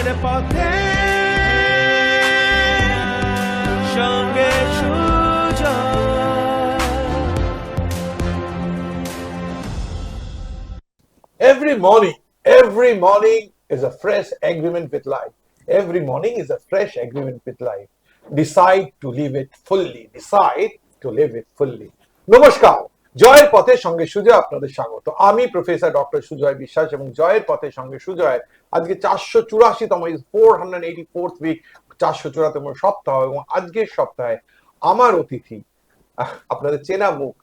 জয়ের পথে সঙ্গে Sujoy. Every morning is a fresh agreement with life. Every morning is a fresh agreement with life. Decide to live it fully. Decide to live it fully. নমস্কার, জয়ের পথের সঙ্গে সুজয় আপনাদের স্বাগত। আমি প্রফেসর ডক্টর সুজয় বিশ্বাস এবং জয়ের পথের সঙ্গে সুজয় আজকে 484তম 484th উইক, 484তম সপ্তাহ, এবং আজকের সপ্তাহে আমার অতিথি আপনাদের চেনা মুখ,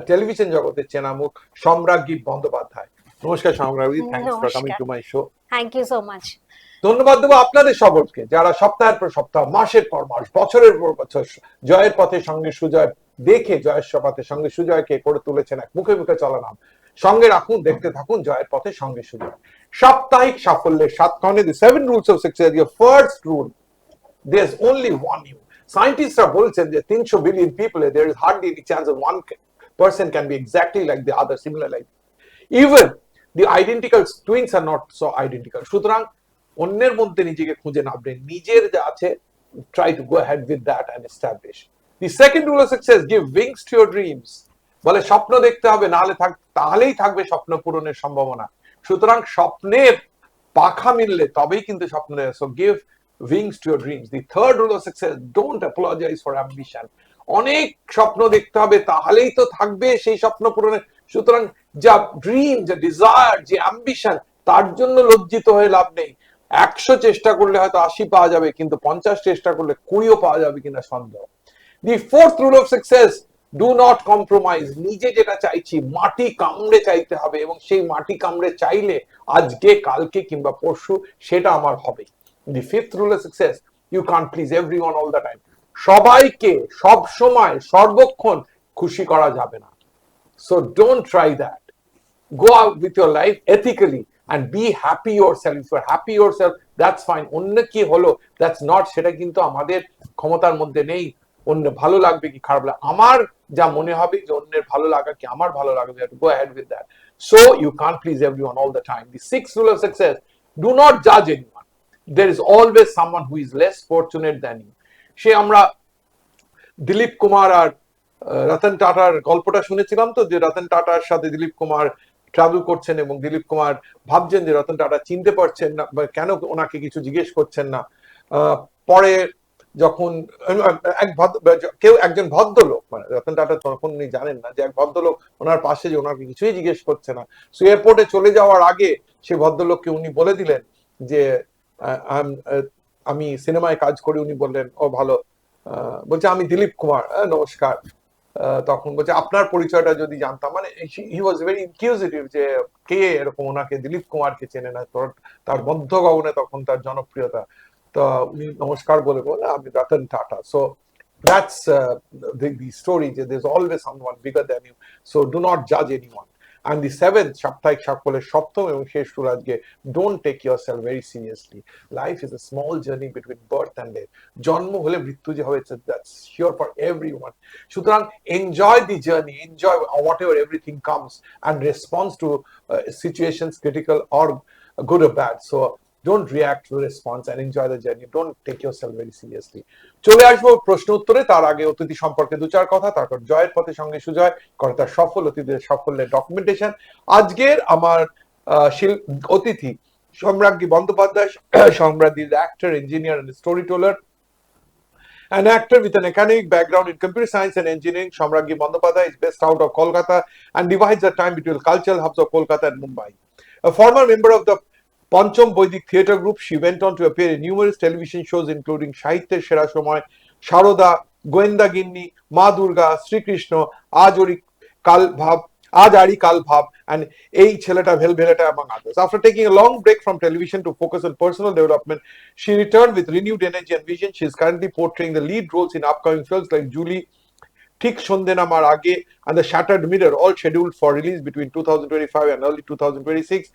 টেলিভিশন জগতের চেনা মুখ, সম্রাজ্ঞী বন্দ্যোপাধ্যায়। নমস্কার Samragnee, thanks for coming to my show. Thank you so much. ধন্যবাদ দেবো আপনাদের সকলকে যারা সপ্তাহের পর সপ্তাহ, মাসের পর মাস, বছরের পর বছর জয়ের পথের সঙ্গে সুজয় দেখে জয়ের পথের সঙ্গে সুজয়কে করে তুলেছেন এক মুখে মুখে চলা নাম। সঙ্গে রাখুন, দেখতে থাকুন জয়ের পথের সঙ্গে সুজয়। সাপ্তাহিক সাফল্যের 7 কারণে, the 7 rules of success. Your first rule, there's only one you. সায়েন্টিস্টরা বলছেন যে 300 billion people, there is hardly any chance of one person can be exactly like the other, similar like even the identical twins are not so identical. সুতরাং অন্যের মধ্যে নিজেকে খুঁজে না পেয়ে নিজের যা আছে, try to go ahead with that and establish. The second rule of success, give wings to your dreams. বলে স্বপ্ন দেখতে হবে, তাহলেই থাকবে স্বপ্ন পূরণের সম্ভাবনা। সুতরাং স্বপ্নের পাখা মিললে তবেই কিন্তু স্বপ্ন দেয়। So give wings to your dreams. The third rule of success, don't apologize for ambition. অনেক স্বপ্ন দেখতে হবে, তাহলেই তো থাকবে সেই স্বপ্ন পূরণের। সুতরাং যা ড্রিম, যা ডিজায়ার, যে অ্যাম্বিশন, তার জন্য লজ্জিত হয়ে লাভ নেই। 100 চেষ্টা করলে হয়তো 80 পাওয়া যাবে, কিন্তু 50 চেষ্টা করলে 20ও পাওয়া যাবে কিনা সন্দেহ। দি fourth rule of success, do not compromise. নিজে যেটা চাইছি মাটি কামড়ে চাইতে হবে, এবং সেই মাটি কামড়ে চাইলে আজকে, কালকে কিংবা পরশু সেটা আমার হবে। The fifth rule of success, you can't please everyone all the time. সবাইকে সব সময় সর্বক্ষণ খুশি করা যাবে না। So don't try that. Go out with your life ethically and be happy yourself. If you're happy yourself, that's fine. অন্য কি হলো, that's not, সেটা কিন্তু আমাদের ক্ষমতার মধ্যে নেই। অন্য ভালো লাগবে কি খারাপ লাগবে, আমার যা মনে হবে যে অন্যের ভালো লাগা কি আমার ভালো লাগবে, you have to go ahead with that. So you can't please everyone all the time. The sixth rule of success, do not judge anyone. There is always someone who is less fortunate than you. সে আমরা দিলীপ কুমার আর রতন টাটার গল্পটা শুনেছিলাম তো, যে রতন টাটার সাথে Dilip Kumar travel করছেন এবং দিলীপ কুমার ভাবছেন যে রতন টাটা চিনতে পারছেন না, কেন ওনাকে কিছু জিজ্ঞেস করছেন না। পরে যখন একজন ভদ্রলোক, মানে রতন টাটা তখন উনি জানেন না যে এক ভদ্রলোক ওনার পাশে, যে ওনাকে কিছুই জিজ্ঞেস করছে না। সো এয়ারপোর্টে চলে যাওয়ার আগে সেই ভদ্রলোককে উনি বলে দিলেন যে আমি সিনেমায় কাজ করি। উনি বললেন ও ভালো, বলছে আমি দিলীপ কুমার, নমস্কার। তখন বলছে আপনার পরিচয়টা যদি জানতাম, মানে হি ওয়াজ ভেরি ইনকিউজিটিভ যে কে এরকম ওনাকে দিলীপ কুমারকে চেনে না, তার মধ্য গগনে তখন তার জনপ্রিয়তা। তো উনি নমস্কার বলে আমি Ratan Tata. So that's the story, যে there's always someone bigger than you, so do not judge anyone. And the seventh, সাপ্তাহিক সাফল্যের সপ্তম এবং শেষ রুল আজকে, don't take yourself very seriously. Life is a small journey between birth and death. জন্ম হলে মৃত্যু যে হবে, that's sure for everyone. সুতরাং enjoy the journey, enjoy whatever everything comes, and response to situations, critical or good or bad. So don't react to the response and enjoy the journey. Don't take yourself very seriously. চলে আসবো প্রশ্ন উত্তরে, তার আগে অতিথি সম্পর্কে দু চার কথা, তারপর জয়ের পথে সঙ্গে সুজয় করে তার সফল অতিথিদের সাফল্যের ডকুমেন্টেশন। আজকের আমার অতিথি সম্রাজ্ঞী Bandyopadhyay. সম্রাজ্ঞী is actor, engineer and storyteller. An actor with an academic background in computer science and engineering, সম্রাজ্ঞী Bandyopadhyay is based out of Kolkata and divides her time between cultural hubs of Kolkata and Mumbai. A former member of the Pancham Boidik Theatre Group, she went on to appear in numerous television shows including Sahityer Sera Shomoy, Sharoda, Goenda Ginni, Ma Durga, Sri Krishna, Aaj Ari Kal Bhab, and Ei Cheleta Bhelbheleta, among others. After taking a long break from television to focus on personal development, she returned with renewed energy and vision. She is currently portraying the lead roles in upcoming films like Julie, ঠিক সন্ধে নামার আগে and The Shattered Mirror, all scheduled for release between 2025 and early 2026.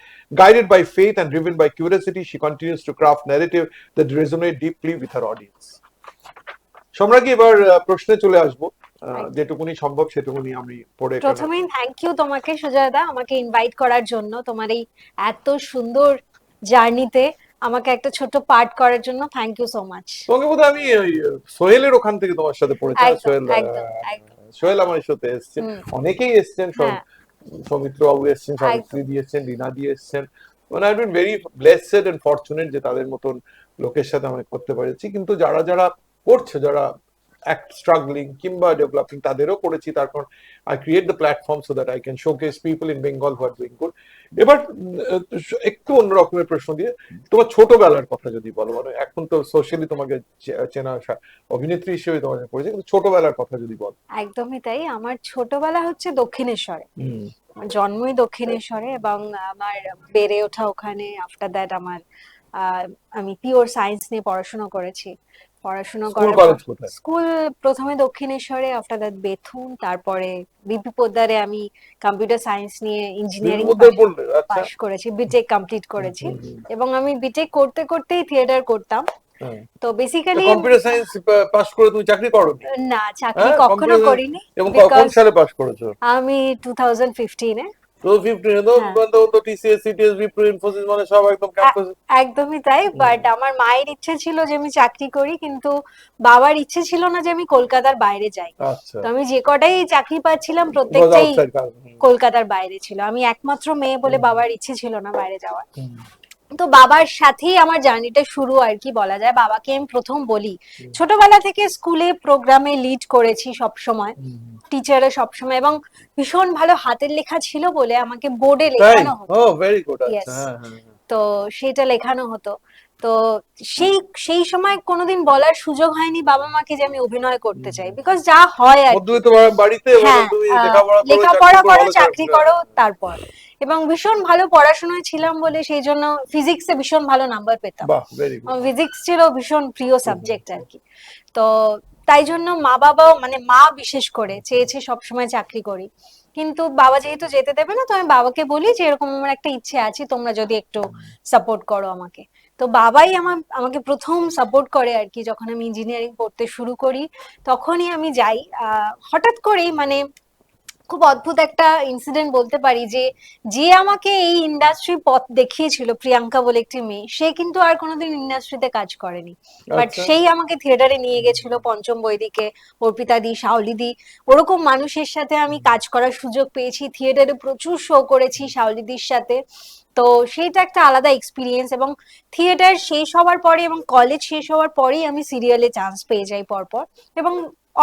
Guided by faith and driven by curiosity, she continues to craft narrative that resonate deeply with her audience. সম্রাজ্ঞী, এবার প্রশ্নে চলে আসবো, যেটুকুনি সম্ভব সেটুকুনি আমি পড়ে। প্রথমেই থ্যাংক ইউ তোমাকে সুজয়দা, আমাকে ইনভাইট করার জন্য তোমার এই এত সুন্দর জার্নিতে আমাকে একটা ছোট্ট পার্ট করার জন্য থ্যাংক ইউ সো মাচ। তোমাকে বোধহয় আমি ওই সোহেলের ওখান থেকে তোমার সাথে পড়েছি। একদম সোহেল একদম একদম। সোহেল আমার সাথে এসেছে, হুম, অনেকেই এসেছেন, হ্যাঁ সৌমিত্র বাবু এসেছেন, সাবিত্রী একদম। দিয়ে এসেছেন, রীনা দিয়ে এসেছেন। মানে I been very blessed and fortunate যে তাদের মতন লোকের সাথে আমি করতে পেরেছি। কিন্তু যারা যারা করছে, যারা স্ট্রাগলিং কিংবা ডেভেলপিং, তাদেরও করেছি। তার কারণ I create the platform so that I can showcase people in Bengal who are doing good. এবার একটু অন্য রকমের প্রশ্ন দিয়ে, তোমার ছোটবেলার কথা যদি বলো, মানে এখন তো সোশ্যালি তোমাকে চেনা অভিনেত্রী হিসেবে তোমাকে পড়েছে, কিন্তু ছোটবেলার কথা যদি বলো। একদমই তাই, আমার ছোটবেলা হচ্ছে দক্ষিণেশ্বরে। হুম। আমার জন্মই দক্ষিণেশ্বরে এবং আমার বেড়ে ওঠা ওখানে। আফটার দ্যাট আমার আমি পিওর সায়েন্স নিয়ে পড়াশোনা করেছি। পড়াশোনা স্কুল করার পর কলেজ কোথায়? স্কুল প্রথমে দক্ষিণেশ্বরে, আফটার দ্যাট বেথুন, তারপরে বিপি পোদ্দারে আমি কম্পিউটার সায়েন্স নিয়ে ইঞ্জিনিয়ারিং বিপ্লবদের পড়লে? আচ্ছা। পাশ করেছি, বিটেক কমপ্লিট করেছি। হুম, হুম, এবং আমি বিটেক করতে করতেই থিয়েটার করতাম। হ্যাঁ। তো বেসিক্যালি কম্পিউটার সায়েন্স পাস করে তুমি চাকরি করোনি? না, চাকরি হ্যাঁ, কখনো কম্পিউটার। করিনি। এবং কোন বিকজ সালে পাস করেছো? আমি 2015-এ। তো 15 তো হ্যাঁ, তো টিসিএস সিটিএস বিপ্রো ইনফোসিস মানে সব একদম ক্যাম্পাস। একদমই তাই। বাট আমার মায়ের ইচ্ছে ছিল যে আমি চাকরি করি, কিন্তু বাবার ইচ্ছে ছিল না যে আমি কলকাতার বাইরে যাই। আচ্ছা। তো আমি যে কটাই চাকরি পাচ্ছিলাম ওয়াজ প্রত্যেকটাই আউটসাইড। কলকাতার বাইরে ছিল। আমি একমাত্র মেয়ে বলে বাবার ইচ্ছে ছিল না বাইরে যাওয়ার। হুম, তো বাবার সাথেই আমার জার্নিটা শুরু আর কি বলা যায়। বাবাকে আমি প্রথম বলি, ছোটবেলা থেকে স্কুলে প্রোগ্রামে লিড করেছি সব সময়, হুম। টিচারে সব সময়, এবং ভীষণ ভালো হাতের লেখা ছিল বলে আমাকে বোর্ডে তাই? লেখানো হতো। ও ভেরি গুড। আচ্ছা, ইয়েস। হ্যাঁ হ্যাঁ হ্যাঁ। তো সেটা লেখানো হতো। তো সেই সেই সময় কোনোদিন বলার সুযোগ হয়নি বাবা মাকে যে আমি অভিনয় করতে চাই, বিকজ যা হয় আর কি। মধ্যবিত্ত বাড়িতে এবার হ্যাঁ, তুমি লেখাপড়া করো, লেখাপড়া করো, ভালো চাকরি করো, তারপর। এবং ভীষণ ভালো পড়াশোনায় ছিলাম বলে সেই জন্য ফিজিক্সে ভীষণ ভালো নাম্বার পেতাম। বাহ, ভেরি গুড। ফিজিক্স ছিল ভীষণ প্রিয় সাবজেক্ট আর কি। তো তাই জন্য মা বাবাও, মানে মা বিশেষ করে চেয়েছে সবসময় চাকরি করি। কিন্তু বাবা যেহেতু যেতে দেবে না, তো আমি বাবাকে বলি যে এরকম আমার একটা ইচ্ছে আছে, তোমরা যদি একটু সাপোর্ট করো আমাকে। তো বাবাই আমাকে প্রথম সাপোর্ট করে আর কি। যখন আমি ইঞ্জিনিয়ারিং পড়তে শুরু করি তখনই আমি যাই। হঠাৎ করেই, মানে খুব অদ্ভুত একটা ইনসিডেন্ট বলতে পারি, যে যে আমাকে এই ইন্ডাস্ট্রি পথ দেখিয়েছিল, প্রিয়াঙ্কা বলে একটি মেয়ে, সে কিন্তু আর কোনোদিন ইন্ডাস্ট্রিতে কাজ করেনি। বাট আচ্ছা। সেই আমাকে থিয়েটারে নিয়ে গেছিল, পঞ্চম বৈদিকে, অর্পিতা দি, শাওলি দি, ওরকম মানুষের সাথে আমি কাজ করার সুযোগ পেয়েছি। থিয়েটারে প্রচুর শো করেছি শাওলি দির সাথে। তো সেইটা একটা আলাদা এক্সপিরিয়েন্স। এবং থিয়েটার শেষ হওয়ার পরে এবং কলেজ শেষ হওয়ার পরেই আমি সিরিয়ালে চান্স পেয়ে যাই পরপর। এবং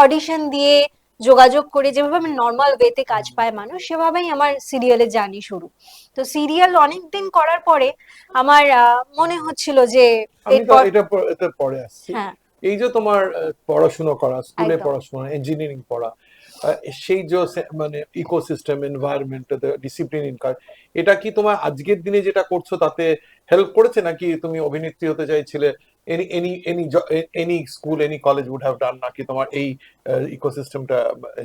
অডিশন দিয়ে, যোগাযোগ করে, যেভাবে নর্মাল ওয়েতে কাজ পায় মানুষ, সেভাবেই আমার সিরিয়ালের জার্নি শুরু। তো সিরিয়াল অনেকদিন করার পরে আমার মনে হচ্ছিল যে আমি তো এরপর, এটা পরে আসছি। হ্যাঁ এই যে তোমার পড়াশোনা করা, স্কুলে একদম। পড়াশোনা, ইঞ্জিনিয়ারিং পড়া, সেই যে মানে ইকোসিস্টেম, এনভায়রনমেন্ট, ডিসিপ্লিন ইন কাজ, এটা কি তোমার আজকের দিনে যেটা করছো তাতে হেল্প করেছে, নাকি তুমি অভিনেত্রী হতে চাইছিলে, any any any any school any college would have done, নাকি তোমার এই ইকোসিস্টেমটা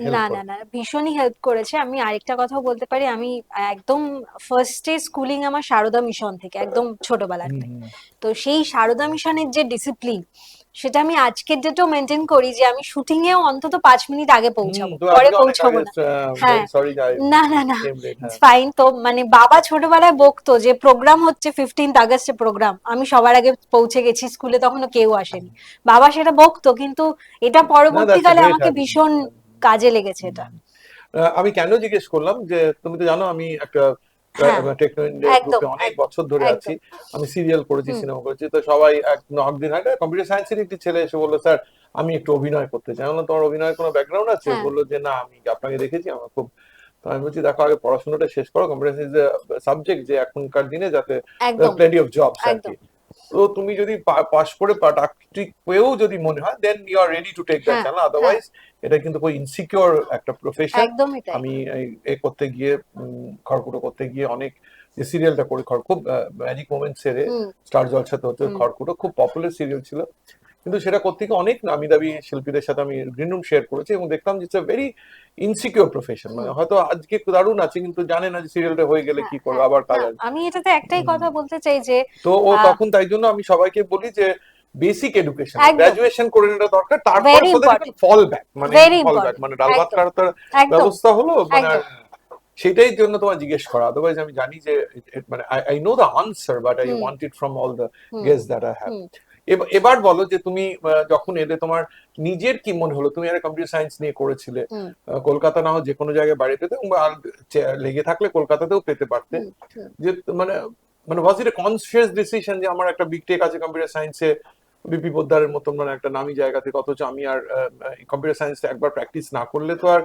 হেল্প না না করে? না, ভীষণই হেল্প করেছে। আমি আরেকটা কথাও বলতে পারি, আমি একদম ফার্স্টে স্কুলিং আমার সারদা মিশন থেকে, একদম ছোটবেলাতে। হুম, তো সেই সারদা মিশনের যে ডিসিপ্লিন, সেটা আমি আজকের ডেটেও মেনটেন করি, যে আমি শুটিং এও অন্তত 5 মিনিট আগে পৌঁছাবো, তো পরে আজকে অনেক পৌঁছাবো আগে। না। হ্যাঁ, সরি না না না, কেম লেট। হ্যাঁ। ফাইন। তো মানে বাবা ছোটবেলায় বকতো যে প্রোগ্রাম হচ্ছে 15th আগস্টে প্রোগ্রাম, আমি সবার আগে পৌঁছে গেছি, স্কুলে তখনও কেউ আসেনি। বাবা সেটা বকতো, কিন্তু এটা না, দ্যাটস আ পরবর্তীকালে গ্রেট আমাকে হ্যাবিট। ভীষণ কাজে লেগেছে এটা। আমি কেন জিজ্ঞেস করলাম, যে তুমি তো জানো আমি একটা হ্যাঁ, টেকনো ইন্ডিয়া একদম গ্রুপে অনেক একদম বছর ধরে আছি। একদম। আমি সিরিয়াল করেছি, হুম, সিনেমা করেছি। তো সবাই একদিন আগে কম্পিউটার সায়েন্সের একটি ছেলে এসে বললো, স্যার আমি একটু অভিনয় করতে চাই। আমি বললাম, তোমার অভিনয়ের কোনো ব্যাকগ্রাউন্ড আছে? হ্যাঁ বললো যে না, আমি আপনাকে দেখেছি, আমার খুব। তো আমি বলছি, দেখো আগে পড়াশোনাটা শেষ করো, কম্পিউটার সায়েন্স সাবজেক্ট যে এখনকার দিনে, যাতে একদম প্লেন্টি অফ জবস আর কি। একদম। তো তুমি যদি পাশ করে চাকরি পেয়েও যদি মনে হয়, then you are ready to take that হ্যাঁ চ্যানেল। হ্যাঁ, আদারওয়াইজ এটা কিন্তু খুব ইনসিকিউর একটা প্রফেশন। একদমই তাই। আমি এ করতে গিয়ে, খড়কুটো করতে গিয়ে, অনেক যে সিরিয়ালটা করে, খুব ম্যাজিক মোমেন্টস এর হুম স্টার জলসাতে হতো, হুম। খড়কুটো খুব পপুলার সিরিয়াল ছিল। কিন্তু সেটা করতে গিয়ে অনেক নামি দামি শিল্পীদের সাথে আমি গ্রিন রুম শেয়ার করেছি, এবং দেখতাম যে it's a very insecure profession. মানে হয়তো আজকে দারুণ আছে, কিন্তু জানে না যে সিরিয়ালটা হয়ে গেলে হ্যাঁ কি করবে, হ্যাঁ, আবার কাজ না আসবে। আমি এটাতে একটাই হুম। কথা বলতে চাই যে তো ও আহ, তখন, তাই জন্য আমি সবাইকে বলি যে বেসিক এডুকেশন, একদম, গ্রাজুয়েশন করে নেওয়া দরকার, তারপরে very so that you can important, fall back, মানে ভেরি ফল ব্যাক, ইম্পর্টেন্ট। মানে ডাল ভাত একদম খাওয়ার তো একদম ব্যবস্থা হলো, মানে আর একদম। সেটাই জন্য তোমার জিজ্ঞেস করা, আদারওয়াইজ আমি জানি যে মানে I know the answer but I want it from all the guest that I have. এবার বলো যে তুমি যখন এলে তোমার নিজের কি মনে হলো? তুমি একটা কম্পিউটার সায়েন্স নিয়ে করেছিলে, কলকাতা না হোক যে কোনো জায়গায় বাড়ি পেতে, লেগে থাকলে কলকাতাতেও পেতে পারতে, যে মানে মানে ওয়াজ ইট এ কনসিয়াস ডিসিশন যে আমার একটা বিগটেক আছে কম্পিউটার সায়েন্সে, বিপি পোদ্দারের মতন মানে একটা নামি জায়গা থেকে, অথচ আমি আর কম্পিউটার সায়েন্স একবার প্র্যাকটিস না করলে তো আর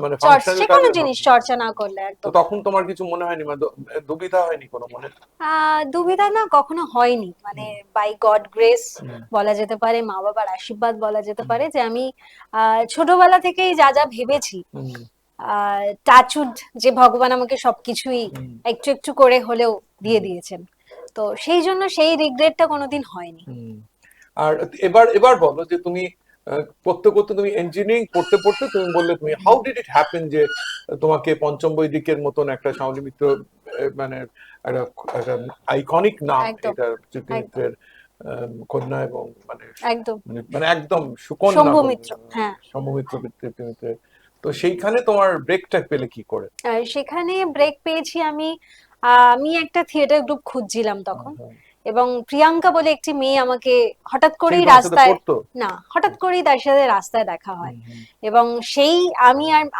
মানে ফাংশনাল কোনো জিনিস চর্চা না করলে তো একদম। তখন তোমার কিছু মনে হয়নি, মানে দুবিধা হয়নি কোনো মনে? দুবিধা না, কখনো হয়নি, মানে বাই গড গ্রেস বলা যেতে পারে, মা বাবার আশীর্বাদ বলা যেতে পারে, যে আমি ছোটবেলা থেকেই যা যা ভেবেছি, টাচউড, যে ভগবান আমাকে সবকিছুই একটু একটু করে হলেও দিয়ে দিয়েছেন, তো সেই জন্য সেই রিগ্রেটটা কোনোদিন হয়নি। আর এবার বলো যে তুমি পড়তে পড়তে, তুমি ইঞ্জিনিয়ারিং পড়তে পড়তে তুমি বললে, তুমি হাউ ডিড ইট হ্যাপেন যে তোমাকে পঞ্চম বৈদিকের মতন একটা শাওলি মিত্র মানে একটা আইকনিক নাম, এটা চিত্রমিত্রের কন্যা, এবং মানে একদম মানে একদম সুকন্যা শম্ভু মিত্র, হ্যাঁ শম্ভু মিত্র চিত্রমিত্রের, তো সেইখানে তোমার ব্রেকটা পেলে কি করে? সেখানে ব্রেক পেয়েছি আমি। আমি একটা থিয়েটার গ্রুপ খুঁজছিলাম তখন, এবং প্রিয়াঙ্কা বলে একটি মেয়ে আমাকে হঠাৎ করেই রাস্তায়, না হঠাৎ করেই তার সাথে রাস্তায় দেখা হয়, এবং সেই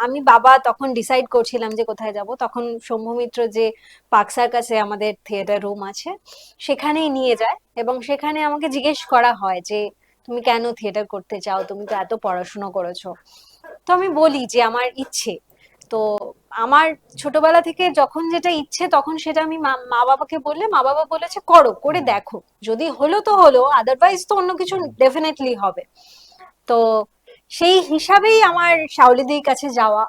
আমি বাবা তখন ডিসাইড করছিলাম যে কোথায় যাব, তখন শম্ভু মিত্র যে পাকসার কাছে আমাদের থিয়েটার রুম আছে সেখানেই নিয়ে যায়, এবং সেখানে আমাকে জিজ্ঞেস করা হয় যে তুমি কেন থিয়েটার করতে চাও, তুমি তো এত পড়াশোনা করেছো। তো আমি বলি যে আমার ইচ্ছে, তো আমার ছোটবেলা থেকে যখন যেটা ইচ্ছে তখন সেটা আমি মা বাবাকে বললে, মা বাবা বলেছে করো, করে দেখো, যদি হলো তো হলো, আদারওয়াইজ তো অন্য কিছু ডেফিনেটলি হবে। তো সেই হিসাবেই আমার শাওলিদির কাছে যাওয়া,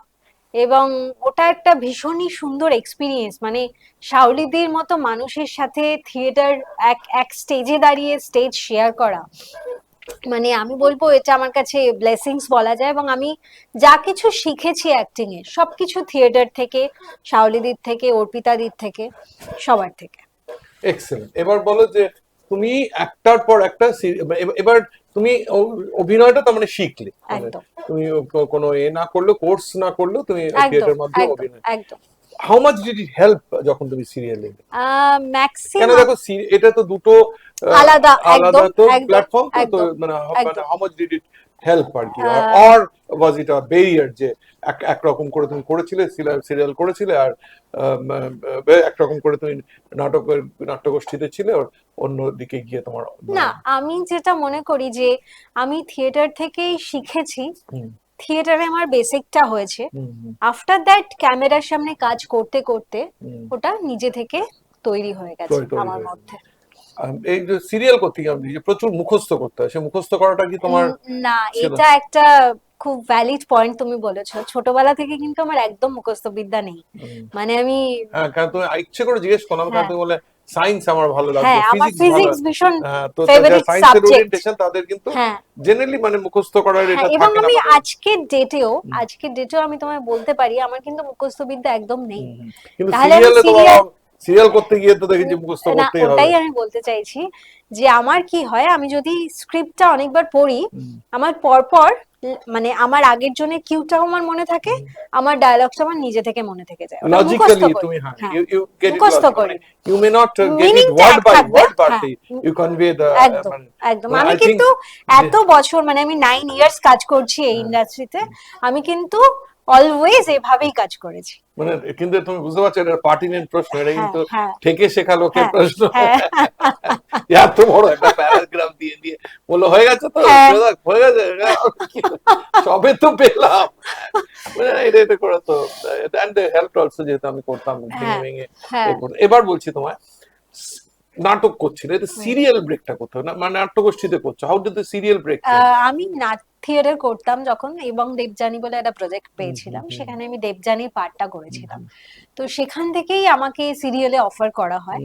এবং ওটা একটা ভীষণই সুন্দর এক্সপিরিয়েন্স, মানে শাওলিদির মতো মানুষের সাথে থিয়েটার এক স্টেজে দাঁড়িয়ে স্টেজ শেয়ার করা, মানে আমি বলবো এটা আমার কাছে ব্লেসিংস বলা যায়, এবং আমি যা কিছু শিখেছি অ্যাক্টিং এ সবকিছু থিয়েটার থেকে, শাওলিদির থেকে, অর্পিতাদির থেকে, সবার থেকে। এক্সেলেন্ট। এবার বলো যে তুমি একটার পর একটা এবার তুমি অভিনয়টা তো মানে শিখলে, তুমি কোনো না করলেও, কোর্স না করলেও তুমি থিয়েটারের মাধ্যমে অভিনয়, একদম। How much did it help যখন তুমি সিরিয়ালে? ম্যাক্সিমাম, কেন দেখো এটা তো দুটো আলাদা আলাদা তো প্ল্যাটফর্ম, তো মানে how much did it help আর কি, or was it a barrier যে একরকম করে তুমি করেছিলে, সিরিয়াল করেছিলে, আর একরকম করে তুমি নাট্যগোষ্ঠীতে ছিলে, আর অন্যদিকে গিয়ে তোমার? না, আমি যেটা মনে করি যে আমি থিয়েটার থেকেই শিখেছি, থিয়েটারে আমার বেসিকটা হয়েছে, আফটার দ্যাট ক্যামেরার সামনে কাজ করতে করতে ওটা নিজে থেকে তৈরি হয়ে গেছে আমার মধ্যে। এই যে সিরিয়াল করতে গিয়ে প্রচুর মুখস্থ করতে হয়, সে মুখস্থ করাটা কি তোমার? না, এটা একটা খুব ভ্যালিড পয়েন্ট তুমি বলেছো, ছোটবেলা থেকে কিন্তু আমার একদম মুখস্থ বিদ্যা নেই, মানে আমি, হ্যাঁ কারণ তুমি ইচ্ছে করে জিজ্ঞেস করলাম, কারণ তুমি বলে সায়েন্স আমার ভালো লাগে, ফিজিক্স ভীষণ তো ফেভারিট সায়েন্সের সাবজেক্ট, ওরিয়েন্টেশন তাদের কিন্তু জেনারেলি মানে মুখস্থ করার এটা থাকে না। এবং আমি আজকের ডেটেও আমি তোমায় বলতে পারি আমার কিন্তু মুখস্থ বিদ্যা একদম নেই, কিন্তু তাহলে আমি সিরিয়াল করতে গিয়ে তো দেখেছি মুখস্থ করতেই হবে। ওটাই আমি বলতে চাইছি যে আমার কি হয়, আমি যদি স্ক্রিপ্টটা অনেকবার পড়ি, আমার পরপর মানে আমার আগের জনের কিউটাও আমার মনে থাকে, আমার ডায়লগটা আমার নিজে থেকে মনে থেকে যায়, লজিক্যালি তুমি you get it logically. You may not get it word by word, but you convey the একদম। আমি কিন্তু এত বছর, মানে আমি 9 ইয়ার্স কাজ করছি এই ইন্ডাস্ট্রিতে, আমি কিন্তু অলওয়েজ এভাবেই কাজ করেছি। মানে কিন্তু তুমি বুঝতে পারছো এটা পার্টিনেন্ট প্রশ্ন, এটা কিন্তু থেকে শেখা লোকের প্রশ্ন। এত বড় একটা প্যারাগ্রাফ দিয়ে দিয়ে বললো হয়ে গেছে তো, হয়ে গেছে, সবে তো পেলাম, মানে এটা করে তো, এন্ড হেল্প অলসো, যেহেতু আমি করতাম ভেঙে। এবার বলছি তোমায়, নাটক করছিলে, এটা সিরিয়াল ব্রেকটা কোথাও না, মানে নাট্যগোষ্ঠীতে করছো, how did the serial break? আমি থিয়েটার করতাম যখন, এবং দেবযানী বলে একটা প্রজেক্ট পেয়েছিলাম, সেখানে আমি দেবযানীর পার্টটা করেছিলাম, তো সেখান থেকেই আমাকে সিরিয়ালে অফার করা হয়।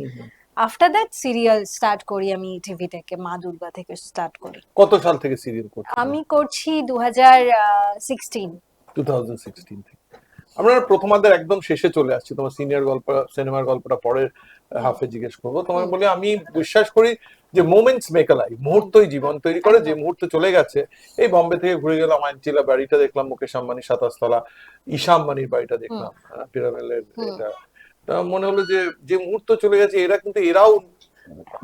আফটার দ্যাট সিরিয়াল স্টার্ট করি আমি টিভি থেকে, মা দুর্গা থেকে স্টার্ট করি। কত সাল থেকে সিরিয়াল করছো? আমি করছি 2016 থেকে। আমরা প্রথমার্ধের একদম শেষে চলে আসছি, তোমার সিনিয়র গল্প, সিনেমার গল্পটা পরের হাফে জিজ্ঞেস করবো। তোমার বলে আমি বিশ্বাস করি যে মোমেন্টস মেক আ লাইফ, মুহূর্তই জীবন তৈরি করে। যে মুহূর্ত চলে গেছে, এই বম্বে থেকে ঘুরে গেলাম, আইনচিলা বাড়িটা দেখলাম, মুকেশ আম্বানির 27 তলা, ঈশা আম্বানির বাড়িটা দেখলাম, পিরামেলের এটা। তা মনে হলো যে যে মুহূর্ত চলে গেছে এরা কিন্তু এরাও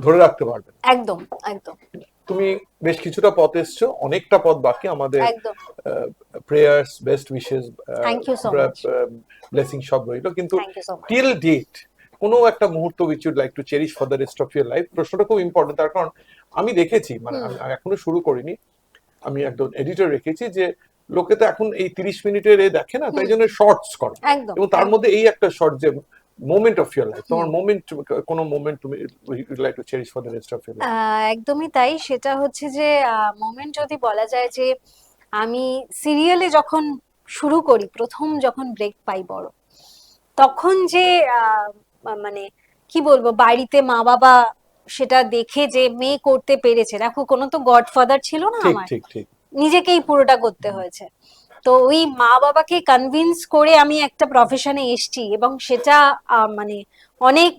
ধরে রাখতে পারবে না। একদম একদম। তুমি বেশ কিছুটা পথ এসছো, অনেকটা পথ বাকি। আমাদের একদম। Prayers, best wishes, Thank you so much. Blessing সব রইলো, কিন্তু Thank you so much. Till date কোনো একটা মুহূর্ত which you'd like to cherish for the rest of your life? প্রশ্নটা খুব ইম্পর্টেন্ট, তার কারণ আমি দেখেছি, মানে আমি এখনো শুরু করিনি, আমি একদম এডিটর রেখেছি যে লোকে তো এখন এই 30 মিনিটের এ দেখে না, তাই জন্য শর্টস করে, একদম। এবং তার মধ্যে এই একটা শর্ট যে মোমেন্ট অফ ইউর লাইফ, তোমার মোমেন্ট, কোনো মোমেন্ট তুমি ইউড like to cherish for the rest of your life? একদমই তাই। সেটা হচ্ছে যে মোমেন্ট যদি বলা যায়, যে আমি সিরিয়ালে যখন শুরু করি, প্রথম যখন ব্রেক পাই বড়, তখন যে মানে কি বলবো, বাড়িতে মা বাবা সেটা দেখে যে মেয়ে করতে পেরেছে। দেখো, কোনো তো গডফাদার ছিল না ঠিক আমার, ঠিক ঠিক। নিজেকেই পুরোটা করতে হয়েছে। তো ওই মা বাবাকে কনভিন্স করে আমি একটা প্রফেশনে এসেছি, এবং সেটা মানে অনেক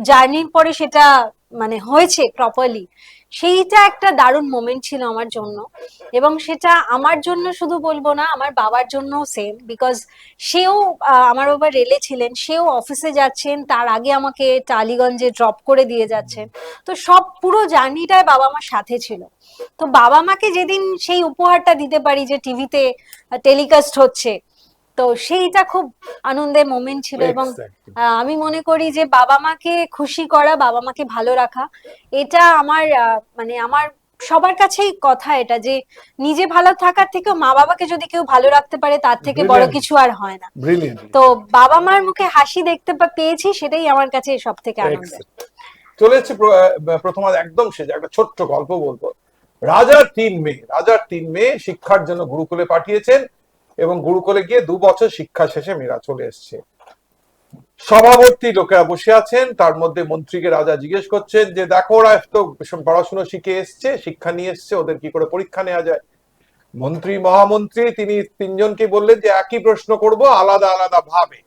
জার্নির পরে সেটা মানে হয়েছে প্রপারলি। সেইটা একটা দারুণ মোমেন্ট ছিল আমার জন্য, এবং সেটা আমার জন্য শুধু বলবো না, আমার বাবার জন্য সেম, বিকজ সেও আমার বাবা রেলে ছিলেন, সেও অফিসে যাচ্ছেন, তার আগে আমাকে টালিগঞ্জে ড্রপ করে দিয়ে যাচ্ছেন। তো সব পুরো জার্নিটায় বাবা আমার সাথে ছিল। তো বাবা মাকে যেদিন সেই উপহারটা দিতে পারি যে টিভিতে টেলিকাস্ট হচ্ছে, তো সেইটা খুব আনন্দের মোমেন্ট ছিল। এবং আমি মনে করি যে বাবা মাকে খুশি করা, বাবা মাকে ভালো রাখা, এটা আমার মানে আমার সবার কাছেই কথা এটা, যে নিজে ভালো থাকার থেকেও মা বাবাকে যদি কেউ ভালো রাখতে পারে, তার থেকে বড় কিছু আর হয় না। তো বাবা মার মুখে হাসি দেখতে পেয়েছি, সেটাই আমার কাছে সব থেকে আনন্দের। চলে এসেছে প্রথম একদম শেষ একটা ছোট্ট গল্প বলবো। রাজার 3 মেয়ে শিক্ষার জন্য গুরুকুলে পাঠিয়েছেন, এবং গুরুকুলে গিয়ে 2 বছর শিক্ষা শেষে মেয়েরা চলে এসছে। সভাবর্তী লোকেরা বসে আছেন, তার মধ্যে মন্ত্রীকে রাজা জিজ্ঞেস করছেন যে দেখো, ওরা তো পড়াশোনা শিখে এসছে, শিক্ষা নিয়ে এসছে, ওদের কি করে পরীক্ষা নেওয়া যায়? মহামন্ত্রী তিনি 3 জনকে বললেন যে একই প্রশ্ন করব, আলাদা আলাদা ভাবে।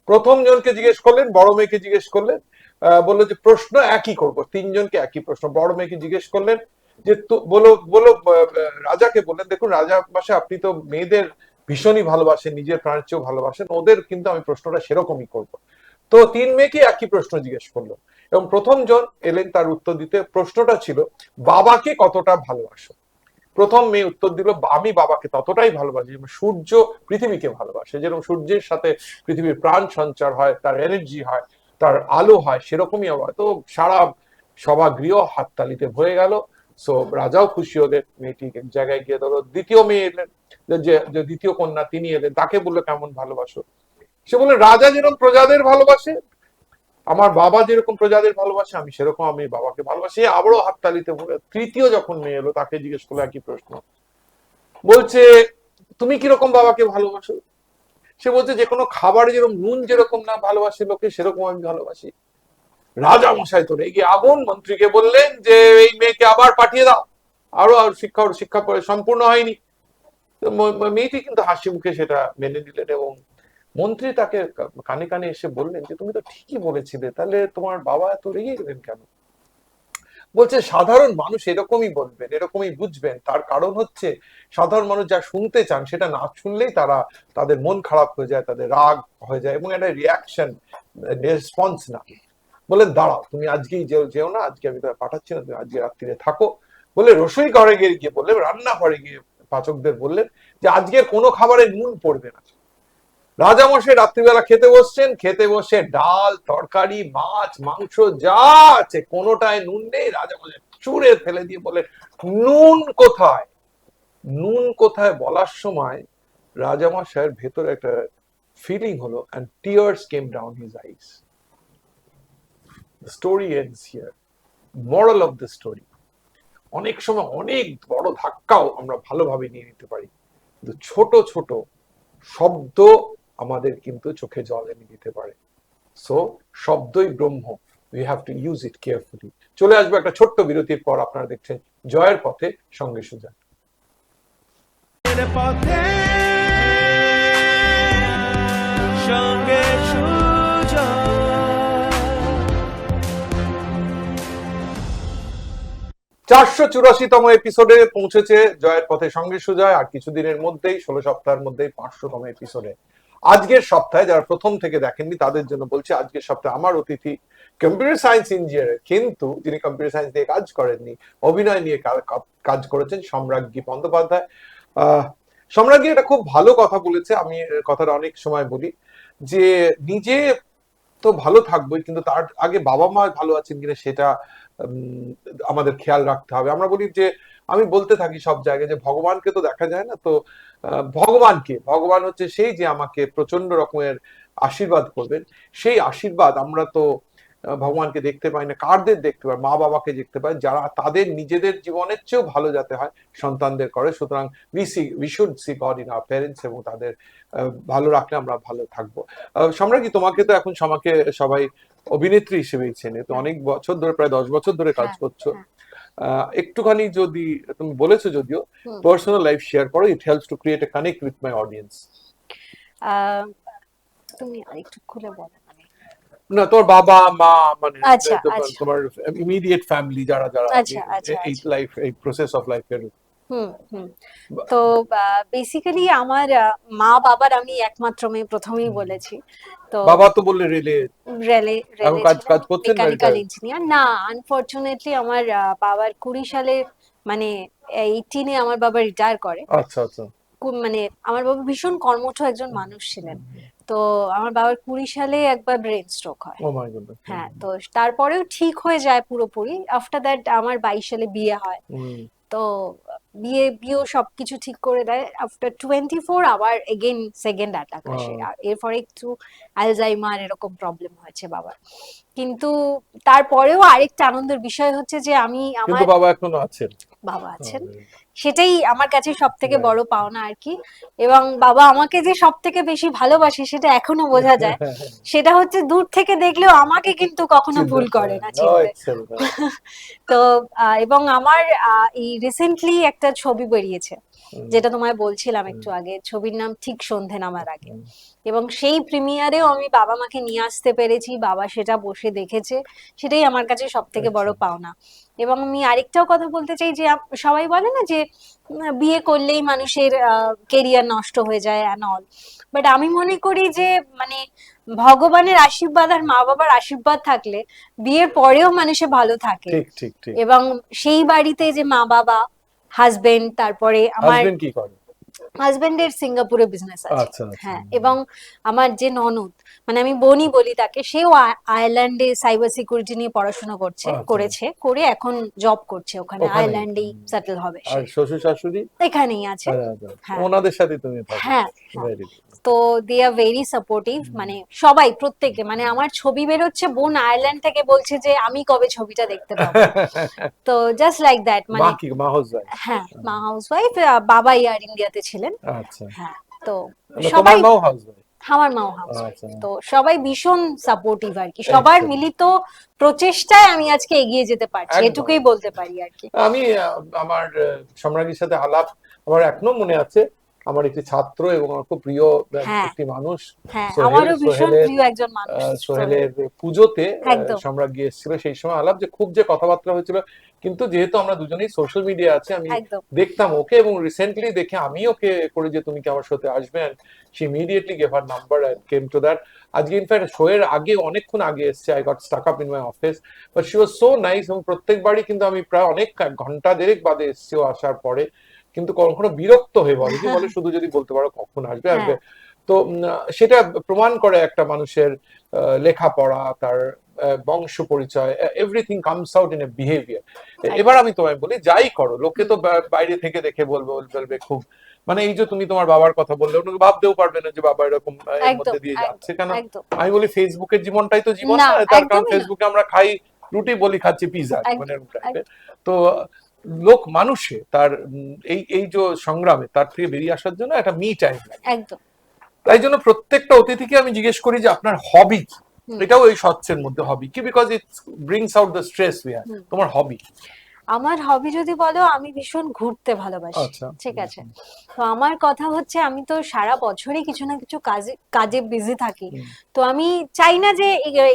প্রথম জনকে জিজ্ঞেস করলেন, বড় মেয়েকে জিজ্ঞেস করলেন, বললো যে প্রশ্ন একই করব। 3 জনকে একই প্রশ্ন। বড় মেয়েকে জিজ্ঞেস করলেন যে বলো বলো, রাজাকে বললেন দেখুন রাজা বাসা, আপনি তো মেয়েদের ভীষণই ভালোবাসেন, নিজের প্রাণের চেয়েও ভালোবাসেন, ওদের কিন্তু আমি প্রশ্নটা সেরকমই করব। তো 3 মেয়েকে একই প্রশ্ন জিজ্ঞেস করলো, এবং প্রথম জন এলেন তার উত্তর দিতে। প্রশ্নটা ছিল বাবাকে কতটা ভালোবাসো? প্রথম মেয়ে উত্তর দিল, আমি বাবাকে ততটাই ভালোবাসি যেমন সূর্য পৃথিবীকে ভালোবাসে, যেরকম সূর্যের সাথে পৃথিবীর প্রাণ সঞ্চার হয়, তার এনার্জি হয়, তার আলো হয়, সেরকমই আবার। তো সারা সভাগৃহ হাততালিতে ভরে গেল। সো রাজাও খুশি হলেন, মেয়েটি এক জায়গায় গিয়ে ধরো দ্বিতীয় মেয়ে এলেন, যে দ্বিতীয় কন্যা তিনি এলেন, তাকে বললো কেমন ভালোবাসো? সে বললো রাজা যেরকম প্রজাদের ভালোবাসে, আমার বাবা যেরকম প্রজাদের ভালোবাসে, আমি সেরকম আমি বাবাকে ভালোবাসি। আবারও হাততালিতে ভরে। তৃতীয় যখন মেয়ে এলো, তাকে জিজ্ঞেস করলো একই প্রশ্ন, বলছে তুমি কিরকম বাবাকে ভালোবাসো? সে বলছে যে কোনো খাবারে যেরকম নুন যেরকম না ভালোবাসে লোকে, সেরকম আমি ভালোবাসি। রাজা মশাই তো রেগে আগুন, মন্ত্রীকে বললেন যে এই মেয়েকে আবার পাঠিয়ে দাও, আরো শিক্ষা সম্পূর্ণ হয়নি। মেয়েটি কিন্তু হাসি মুখে সেটা মেনে নিলেন, এবং মন্ত্রী তাকে কানে কানে এসে বললেন যে তুমি তো ঠিকই বলেছিলে, তাহলে তোমার বাবা এত রেগে গেলেন কেন? বলছে সাধারণ মানুষ এরকমই বলবেন, এরকমই বুঝবেন। তার কারণ হচ্ছে সাধারণ মানুষ যা শুনতে চান সেটা না শুনলেই তাদের মন খারাপ হয়ে যায়, তাদের রাগ হয়ে যায়, এবং একটা রিয়াকশন, রেসপন্স না। বলেন দাঁড়াও, তুমি আজকেই যেও না, আজকে আমি তোমায় পাঠাচ্ছি না, তুমি আজকে রাত্রিরে থাকো। বলে রসোই ঘরে গিয়ে বললেন, রান্নাঘরে গিয়ে পাচকদের বললেন যে আজকের কোনো খাবারে নুন পড়বে না। রাজামশাই রাত্রিবেলা খেতে বসছেন, খেতে বসে ডাল তরকারি মাছ মাংস যা আছে কোনোটায় নুন নেই। রাজামশাই চুড়ে ফেলে দিয়ে বলে নুন কোথায়? নুন কোথায় বলার সময় রাজামশাইয়ের ভেতরে একটা ফিলিং হলো, and tears came down his eyes. The story ends here. Moral of the story, অনেক সময় অনেক বড় ধাক্কাও আমরা ভালোভাবে নিয়ে নিতে পারি, কিন্তু ছোট ছোট শব্দ আমাদের কিন্তু চোখে জল এনে দিতে পারে। সো শব্দই ব্রহ্ম, we have to use it carefully. চলে আসবো একটা ছোট্ট বিরতির পর। আপনারা দেখছেন জয়ের পথে সঙ্গে সুজা। পথে সঙ্গে সুজা। 484তম এপিসোডে পৌঁছেছে জয়ের পথে সঙ্গে সুজয়, আর কিছুদিনের মধ্যেই 16 সপ্তাহের মধ্যেই 500তম এপিসোডে। আজকের সপ্তাহে যারা প্রথম থেকে দেখেননি তাদের জন্য বলছি, আজকের সপ্তাহে আমার অতিথি কম্পিউটার সায়েন্স ইঞ্জিনিয়ার, কিন্তু যিনি কম্পিউটার সায়েন্স নিয়ে কাজ করেননি, অভিনয় নিয়ে কাজ করেছেন, সম্রাজ্ঞী বন্দ্যোপাধ্যায়। সম্রাজ্ঞী এটা খুব ভালো কথা বলেছে, আমি কথাটা অনেক সময় বলি যে নিজে তো ভালো থাকবোই, কিন্তু তার আগে বাবা মা ভালো আছেন কিনা সেটা আমাদের খেয়াল রাখতে হবে। আমরা বলি যে, আমি বলতে থাকি সব জায়গায় যে ভগবানকে তো দেখা যায় না, তো ভগবান হচ্ছে সেই যে আমাকে প্রচন্ড রকমের আশীর্বাদ করবেন। সেই আশীর্বাদ আমরা তো ভগবানকে দেখতে পাই না, কারদের দেখতে পাই? মা বাবাকে দেখতে পাই, যারা তাদের নিজেদের জীবনের চেয়েও ভালো যাতে হয় সন্তানদের করে। সুতরাং we should see god in our parents, এবং তাদের ভালো রাখলে আমরা ভালো থাকবো। সম্রাজ্ঞী, তোমাকে তো এখন সবাই অভিনেত্রী হিসেবেই চেনে, তো অনেক বছর ধরে, প্রায় 10 বছর ধরে কাজ করছো। একটুখানি যদি তুমি বলেছো, যদিও পার্সোনাল লাইফ শেয়ার করো, it helps to create a connect with my audience. তুমি আরেকটু খুলে বলো। না, তোর বাবা মা, মানে আচ্ছা, তোমার ইমিডিয়েট ফ্যামিলি যারা যারা এই লাইফ, এই প্রসেস অফ লাইফের। তো বেসিক্যালি আমার মা বাবার আমি একমাত্র মেয়ে, প্রথমেই বলেছি। তো বাবা তো বললে রেলে কাজ করছেন, মেকানিক্যাল ইঞ্জিনিয়ার। না, আনফরচুনেটলি আমার বাবার 20 সালে, মানে 18 আমার বাবা রিটায়ার করে। আচ্ছা আচ্ছা। মানে আমার বাবা ভীষণ কর্মঠ একজন মানুষ ছিলেন। তো আমার বাবার 20 সালে একবার ব্রেন স্ট্রোক হয়। ও মাই গড। হ্যাঁ, তো তারপরেও ঠিক হয়ে যায় পুরোপুরি। আফটার দ্যাট আমার 22 সালে বিয়ে হয়। তো বিয়েও সবকিছু ঠিক করে দেয়। আফটার 24 আবার এগেইন সেকেন্ড অ্যাটাক আসে। এরপরে একটু আলজাইমার এরকম প্রবলেম হয়েছে বাবার। কিন্তু তারপরেও আরেকটা আনন্দের বিষয় হচ্ছে যে আমি আমার বাবা এখনো আছেন। বাবা আছেন, সেটাই আমার কাছে সব থেকে বড় পাওনা আর কি। এবং বাবা আমাকে যে সব থেকে বেশি ভালোবাসে সেটা এখনো বোঝা যায়। সেটা হচ্ছে দূর থেকে দেখলেও আমাকে কিন্তু কখনো ভুল করে না চিনতে। তো এবং আমার এই রিসেন্টলি একটা ছবি বেরিয়েছে, যেটা তোমায় বলছিলাম একটু আগে, ছবির নাম ঠিক সন্ধে নামার আগে। এবং সেই প্রিমিয়ারেও আমি বাবা মাকে নিয়ে আসতে পেরেছি, বাবা সেটা বসে দেখেছে, সেটাই আমার কাছে সব থেকে বড় পাওনা। এবং আমি আরেকটাও কথা বলতে চাই যে সবাই বলে না যে বিয়ে করলেই মানুষের কেরিয়ার নষ্ট হয়ে যায় অ্যান্ড অল, বাট আমি মনে করি যে মানে ভগবানের আশীর্বাদ আর মা বাবার আশীর্বাদ থাকলে বিয়ের পরেও মানুষে ভালো থাকে। এবং সেই বাড়িতে যে মা বাবা, হাজবেন্ড, তারপরে আমার কি করে? হাজবেন্ডের সিঙ্গাপুরে বিজনেস আছে। হ্যাঁ, এবং আমার যে ননদ, মানে আমি বোনই বলি তাকে, সেও আয়ারল্যান্ডে সাইবার সিকিউরিটি নিয়ে পড়াশোনা করে এখন জব করছে ওখানে, আয়ারল্যান্ডেই সেটেল হবে। আর শ্বশুর শাশুড়ি এখানেই আছে। হ্যাঁ, ওনাদের সাথে তুমি থাকো। হ্যাঁ, তো দে আর ভেরি সাপোর্টিভ, মানে সবাই, প্রত্যেকে। মানে আমার ছবি বেরোচ্ছে, বোন আয়ারল্যান্ড থেকে বলছে যে আমি কবে ছবিটা দেখতে পাবো। তো জাস্ট লাইক দ্যাট, মানে মা হাউসওয়াইফ। হ্যাঁ, মা হাউসওয়াইফ, বাবা ইয়ার ইন্ডিয়াতে ছিলেন। আচ্ছা। হ্যাঁ, তো সবাই মাও হাউসওয়াইফ। আমার মাও হাউসওয়াইফ। তো সবাই ভীষণ সাপোর্টিভ আর কি, সবার মিলিত প্রচেষ্টায় আমি আজকে এগিয়ে যেতে পারছি, এটুকুই বলতে পারি আর কি। আমি আমার সম্রাজ্ঞীর সাথে আলাপ আমার এখনো মনে আছে। আমার একটি ছাত্র এবং আমার খুব প্রিয় একটি মানুষ, আমারও ভীষণ প্রিয় একজন মানুষ, সোহেলের পুজোতে সম্রাজ্ঞী এসেছিল। সেই সময় আলাপ, যে খুব যে কথাবার্তা হয়েছিল, কিন্তু যেহেতু আমরা দুজনেই সোশ্যাল মিডিয়া আছে, আমি দেখতাম ওকে, এবং রিসেন্টলি দেখে আমি ওকে করি যে তুমি কি আমার সাথে আসবে, and she immediately gave her number and came to that. আজকে ইনফ্যাক্ট শোয়ের আগে, অনেকক্ষণ আগে এসছে। I got stuck up in my office, but she was so nice. এবং প্রত্যেকবারই কিন্তু আমি প্রায় অনেক ঘন্টা দেড়েক বাদে এসছি ও আসার পরে, কিন্তু কখনো বিরক্ত হয়ে বলে যে, বলে শুধু যদি বলতে পারো কখন আসবে। তো সেটা প্রমাণ করে একটা মানুষের লেখাপড়া, তার বংশ পরিচয়, everything comes out in a behaviour. এবার আমি তোমায় বলি, যাই করো, লোকে তো বাইরে থেকে দেখে বলবে খুব, মানে এই যে তুমি তোমার বাবার কথা বললে, ওনাকে ভাবতেও পারবে না যে বাবা এরকম এর মধ্যে দিয়ে যাচ্ছে। কেন আমি বলি, ফেসবুকের জীবনটাই তো জীবন না, তার কারণ ফেসবুকে আমরা খাই রুটি, বলি খাচ্ছি পিজা, মানে এরকম টাইপের। তো লোক মানুষে তার এই যে সংগ্রামে তার থেকে বেরিয়ে আসার জন্য একটা মি টাইম লাগে। তাই জন্য প্রত্যেকটা অতিথিকে আমি জিজ্ঞেস করি যে আপনার হবি কি। এটাও এই স্বচ্ছের মধ্যে হবি কি, because it brings out the stress we have. তোমার হবি? আমার হবি যদি বলো, আমি ভীষণ ঘুরতে ভালোবাসি। আচ্ছা। ঠিক আছে, তো আমার কথা হচ্ছে আমি তো সারা বছরই কিছু না কিছু কাজে কাজে বিজি থাকি। হুম, তো আমি চাই না যে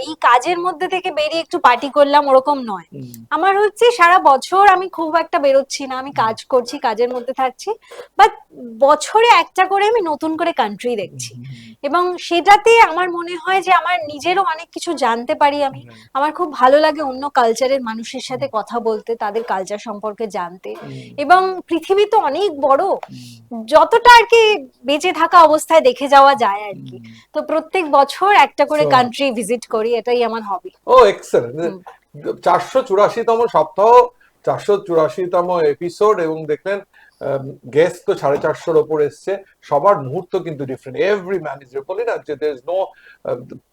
এই কাজের মধ্যে থেকে বেরিয়ে একটু পার্টি করলাম, ওরকম নয়। হুম, আমার হচ্ছে সারা বছর আমি খুব একটা বেরোচ্ছি না, আমি কাজ করছি, কাজের মধ্যে থাকছি, বাট বছরে একটা করে আমি নতুন করে কান্ট্রি দেখছি। এবং সেটাতে আমার মনে হয় যে আমার নিজেরও অনেক কিছু জানতে পারি আমি। আমার খুব ভালো লাগে অন্য কালচারের মানুষের সাথে কথা বলতে, তাদের কালচার সম্পর্কে জানতে। এবং পৃথিবী তো অনেক বড়, যতটা আর কি বেঁচে থাকা অবস্থায় দেখে যাওয়া যায় আর কি। তো প্রত্যেক বছর একটা করে So, কান্ট্রি ভিজিট করি, এটাই আমার হবি। ও এক্সেলেন্ট। 484তম সপ্তাহ, 484তম এপিসোড, এবং দেখলেন গেস্ট তো 450-র ওপর এসছে। সবার মুহূর্ত কিন্তু ডিফারেন্ট, এভরি ম্যান ইজ, বলি না যে there is no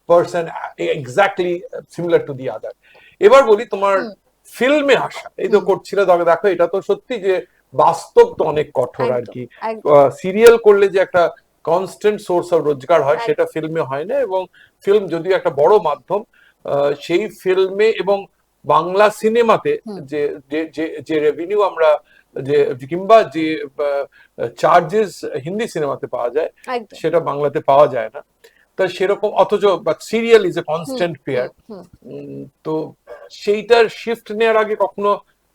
person exactly similar to the other. এবার বলি তোমার ফিল্মে আসা, এই তো করছিলে, তবে দেখো এটা তো সত্যি যে বাস্তব তো অনেক কঠোর আর একদম কি। একদম সিরিয়াল করলে যে একটা কনস্ট্যান্ট সোর্স অফ রোজগার হয়, সেটা একদম। ফিল্মে হয় না। এবং ফিল্ম যদিও একটা বড় মাধ্যম, সেই ফিল্মে এবং বাংলা সিনেমাতে যে যে যে যে রেভিনিউ আমরা, যে কিংবা যে চার্জেস হিন্দি সিনেমাতে পাওয়া যায়, একদম। সেটা বাংলাতে পাওয়া যায় না। তা সেরকম, অথচ serial is a constant pair. তো সেইটার শিফট নেওয়ার আগে কখনো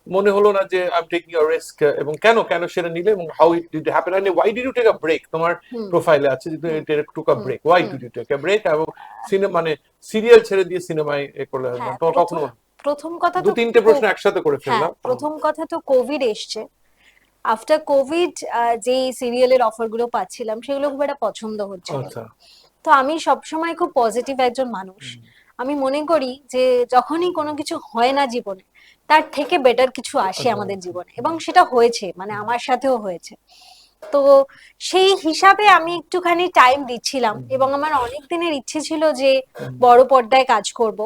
মনে হলো না যে I am taking a risk, এবং কেন কেন সেটা নিলে, এবং how it did happen, and why did you take a break? তোমার প্রোফাইলে আছে যে তুমি took a break, why did you take a break? এবং সিনেমা মানে সিরিয়াল ছেড়ে দিয়ে সিনেমায় এ করলে হ্যাঁ, তোমার কখনো? প্রথম কথা দু তো তিনটে প্রশ্ন একসাথে করে হ্যাঁ, ফেললাম। প্রথম কথা তো কোভিড এসছে। আফটার কোভিড যে সিরিয়ালের অফার গুলো পাচ্ছিলাম সেগুলো খুব একটা পছন্দ হচ্ছিল না। আচ্ছা। তো আমি সবসময় খুব পজিটিভ একজন মানুষ। আমি মনে করি যে যখনই কোনো কিছু হয় না জীবনে, তার থেকে বেটার কিছু আসে আমাদের জীবনে, এবং সেটা হয়েছে, মানে আমার সাথেও হয়েছে। তো সেই হিসাবে আমি একটুখানি টাইম দিচ্ছিলাম, এবং আমার অনেক দিনের ইচ্ছে ছিল যে বড় পর্দায় কাজ করব।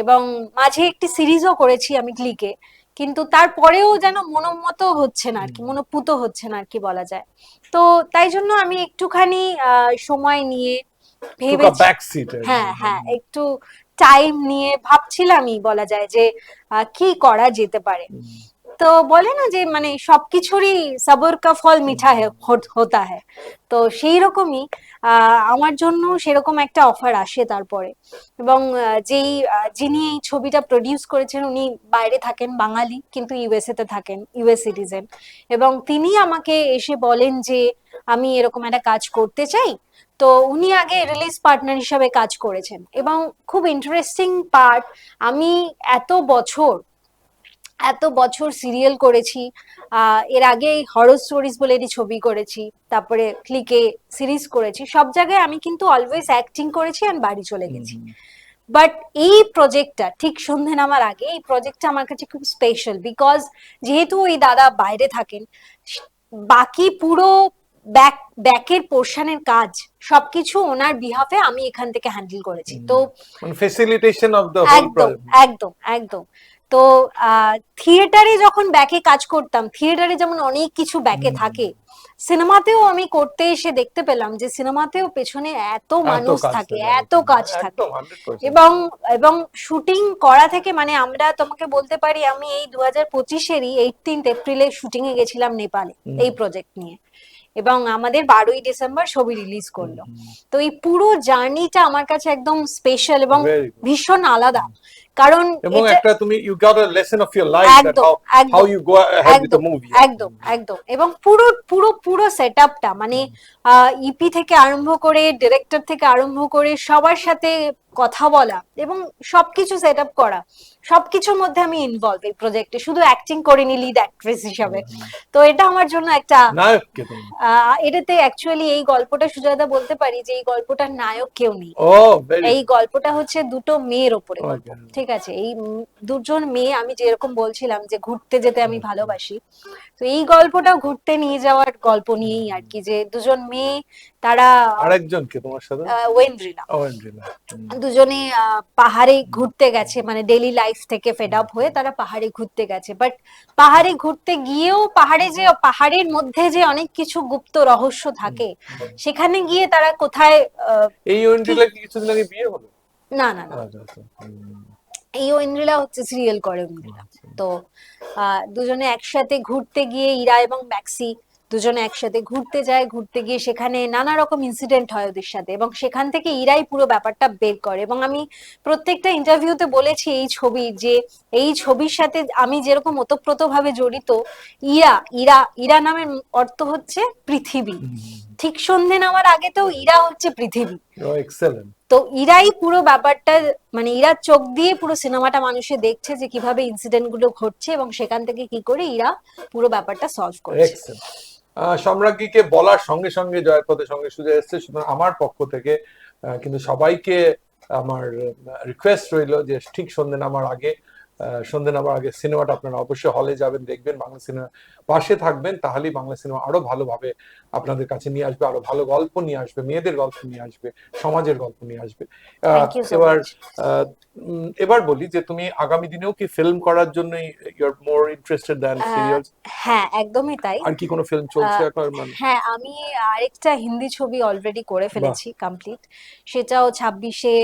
এবং মাঝে একটি সিরিজও করেছি আমি ক্লিকে, কিন্তু তারপরেও যেন মনোমত হচ্ছে না আর কি, মনোপুত হচ্ছে না আর কি বলা যায়। তো তাই জন্য আমি একটুখানি সময় নিয়ে টুক আ ভেবেছি। Back seat. হ্যাঁ হ্যাঁ, একটু টাইম নিয়ে ভাবছিলামই বলা যায় যে কি করা যেতে পারে। তো বলে না যে মানে সবকিছুরই সবর কা ফল মিঠা হোতা হ্যায়। তো সেই রকমই আমার জন্য সেরকম একটা অফার আসে তারপরে। এবং যিনি এই ছবিটা প্রডিউস করেছেন উনি বাইরে থাকেন, বাঙালি, কিন্তু ইউএসএ তে থাকেন, ইউএস সিটিজেন। এবং তিনি আমাকে এসে বলেন যে আমি এরকম একটা কাজ করতে চাই। তো উনি আগে রিলিজ পার্টনার হিসাবে কাজ করেছেন, এবং খুব ইন্টারেস্টিং পার্ট, আমি এত বছর এত বছর সিরিয়াল করেছি, এর আগে হরর স্টোরিজ বলে একটি ছবি করেছি, তারপরে ক্লিকে সিরিজ করেছি, সব জায়গায় আমি কিন্তু অলওয়েজ অ্যাক্টিং করেছি আর বাড়ি চলে গেছি। বাট এই প্রজেক্টটা ঠিক সন্ধে নামার আগে, এই প্রজেক্টটা আমার কাছে খুব স্পেশাল, বিকজ যেহেতু ওই দাদা বাইরে থাকেন, বাকি পুরো ব্যাকের পোর্শনের কাজ সবকিছু ওনার বিহাফে আমি এখান থেকে হ্যান্ডেল করেছি। তো মানে ফেসিলিটেশন অফ দ্য হোল একদম প্রজেক্ট। একদম একদম। তো থিয়েটারে যখন ব্যাকে কাজ করতাম, থিয়েটারে যেমন অনেক কিছু ব্যাকে থাকে, সিনেমাতেও আমি করতে এসে দেখতে পেলাম যে সিনেমাতেও পেছনে এত মানুষ থাকে, এত কাজ থাকে। একদম 100%। এবং এবং শুটিং করা থেকে, মানে আমরা তোমাকে বলতে পারি, আমি এই 2025-এরই 18 এপ্রিলে শুটিং এ গেছিলাম নেপালে এই প্রজেক্ট নিয়ে, এবং আমাদের 12ই ডিসেম্বর ছবি রিলিজ করলো। তো এই পুরো জার্নিটা আমার কাছে একদম স্পেশাল এবং Very good. ভীষণ আলাদা, কারণ এবং এটা একটা তুমি you got a lesson of your life, that একদম হাউ একদম you go ahead with the movie. একদম একদম। এবং পুরো পুরো পুরো সেটআপটা, মানে ইপি থেকে আরম্ভ করে, ডিরেক্টর থেকে আরম্ভ করে, সবার সাথে কথা বলা এবং সবকিছু সেটআপ করা, সবকিছুর মধ্যে আমি ইনভলভ এই প্রজেক্টে, শুধু অ্যাক্টিং করিনি লিড অ্যাক্ট্রেস হিসাবে। তো এটা আমার জন্য একটা নায়ক কে তুমি? এটাতে অ্যাকচুয়ালি এই গল্পটা সুজাতা বলতে পারি যে এই গল্পটার নায়ক কেউ নেই। ও ভেরি। এই গল্পটা হচ্ছে দুটো মেয়ের ওপরে গল্প। Okay. ঠিক আছে, এই দুজন মেয়ে, আমি যেরকম বলছিলাম যে ঘুরতে যেতে আমি ভালোবাসি, তো এই গল্পটাও ঘুরতে নিয়ে যাওয়ার গল্প নিয়েই আর কি, যে দুজন মেয়ে, তারা আরেকজন কে তোমার সাথে? ওয়েন্দ্রিলা, ওয়েন্দ্রিলা। দুজনে পাহাড়ে ঘুরতে গেছে, মানে ডেইলি লাইফ থেকে ফেড আপ হয়ে তারা পাহাড়ে ঘুরতে গেছে। বাট পাহাড়ে ঘুরতে গিয়েও পাহাড়ের মধ্যে যে অনেক কিছু গুপ্ত রহস্য থাকে, সেখানে গিয়ে তারা কোথায় এই ওয়েন্দ্রিলা কি কিছুদিন আগে বিয়ে হলো? না না না, আচ্ছা, আচ্ছা। এই ঐন্দ্রিলা হচ্ছে সিরিয়াল করে ঐন্দ্রিলা। তো দুজনে একসাথে ঘুরতে গিয়ে ইরা এবং ম্যাক্সি দুজনে একসাথে ঘুরতে যায়, ঘুরতে গিয়ে সেখানে নানা রকম ইনসিডেন্ট হয় ওদের সাথে, এবং সেখান থেকে ইরাই পুরো ব্যাপারটা বের করে। এবং আমি প্রত্যেকটা ইন্টারভিউতে বলেছি এই ছবি যে এই ছবির সাথে আমি যেরকম ওতপ্রোতভাবে জড়িত, ইরা ইরা ইরা নামের অর্থ হচ্ছে পৃথিবী। ঠিক সন্ধে নামার আগে তো ইরা হচ্ছে পৃথিবী। এক্সেলেন্ট। তো ইরাই পুরো ব্যাপারটা, মানে ইরার চোখ দিয়ে পুরো সিনেমাটা মানুষে দেখছে যে কিভাবে ইনসিডেন্ট গুলো ঘটছে এবং সেখান থেকে কি করে ইরা পুরো ব্যাপারটা সলভ করছে। এক্সেলেন্ট। সম্রাজ্ঞীকে বলার সঙ্গে সঙ্গে জয়াপথের সঙ্গে সুজয় এসছে, সুতরাং আমার পক্ষ থেকে কিন্তু সবাইকে আমার রিকোয়েস্ট রইল যে ঠিক সন্ধে নামার আগে সিনেমাটা আপনারা অবশ্যই হলে যাবেন, দেখবেন, বাংলা সিনেমা পাশে থাকবেন, তাহলেই বাংলা সিনেমা আরো ভালোভাবে আপনাদের কাছে নিয়ে আসবে, আরো ভালো গল্প নিয়ে আসবে, মেয়েদের গল্প নিয়ে আসবে, সমাজের গল্প নিয়ে আসবে। এবার বলি যে তুমি আগামী দিনেও কি ফিল্ম করার জন্য you are more interested than serials? হ্যাঁ, একদমই তাই। আর কি কোনো ফিল্ম চলছে এখন? হ্যাঁ, আমি আরেকটা হিন্দি ছবি অলরেডি করে ফেলেছি কমপ্লিট। সেটাও 26-এ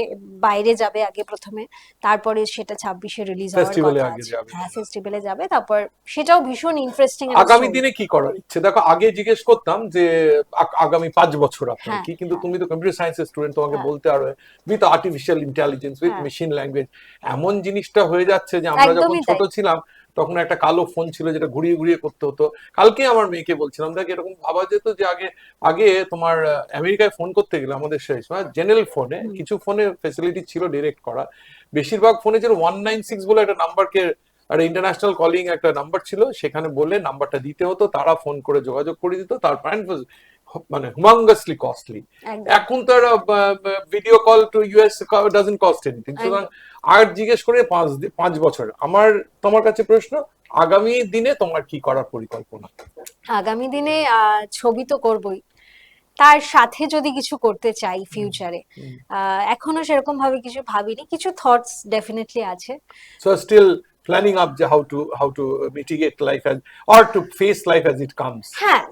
বাইরে যাবে আগে প্রথমে, তারপরে সেটা 26-এ রিলিজ হওয়ার কথা আছে। হ্যাঁ, ফেস্টিভ্যালে যাবে, তারপর সেটাও ভীষণ ইন্টারেস্টিং। আগামী দিনে কি করার ইচ্ছে? দেখো, আগে জিজ্ঞেস করতাম যে আগামী 5 বছর আপনার কি, কিন্তু তুমি তো কম্পিউটার সায়েন্সের স্টুডেন্ট, তোমাকে বলতে আর with artificial intelligence, with machine language, এমন জিনিসটা হয়ে যাচ্ছে যে আমরা যখন ছোট ছিলাম তখন একটা কালো ফোন ছিল যেটা ঘুরিয়ে ঘুরিয়ে করতে হতো। কালকে আমার মেয়েকে বলছিলাম, দেখ এরকম ভাবা যেত যে আগে তোমার আমেরিকায় ফোন করতে গেলে আমাদের সেই সময় জেনারেল ফোনে কিছু ফোনে ফেসিলিটি ছিল ডিরেক্ট করা, বেশিরভাগ ফোনে ছিল 196 বলে একটা নাম্বারকে, আর ইন্টারন্যাশনাল কলিং একটা নাম্বার ছিল, সেখানে বলে নাম্বারটা দিতে হতো, তারা ফোন করে যোগাযোগ করে দিত, তার পয়েন্ট মানে হুমাঙ্গাসলি কস্টলি। এখন তো video call to US doesn't cost anything. সুতরাং আর জিজ্ঞেস করে 5 বছর। তোমার কাছে প্রশ্ন, আগামী দিনে তোমার কি করার পরিকল্পনা? আগামী দিনে ছবি তো করবই, তার সাথে যদি কিছু করতে চাই ফিউচারে, এখনো সেরকম ভাবে কিছু ভাবিনি, কিছু থটস ডেফিনেটলি আছে। So still planning up how to mitigate life or to face life as it comes. হ্যাঁ,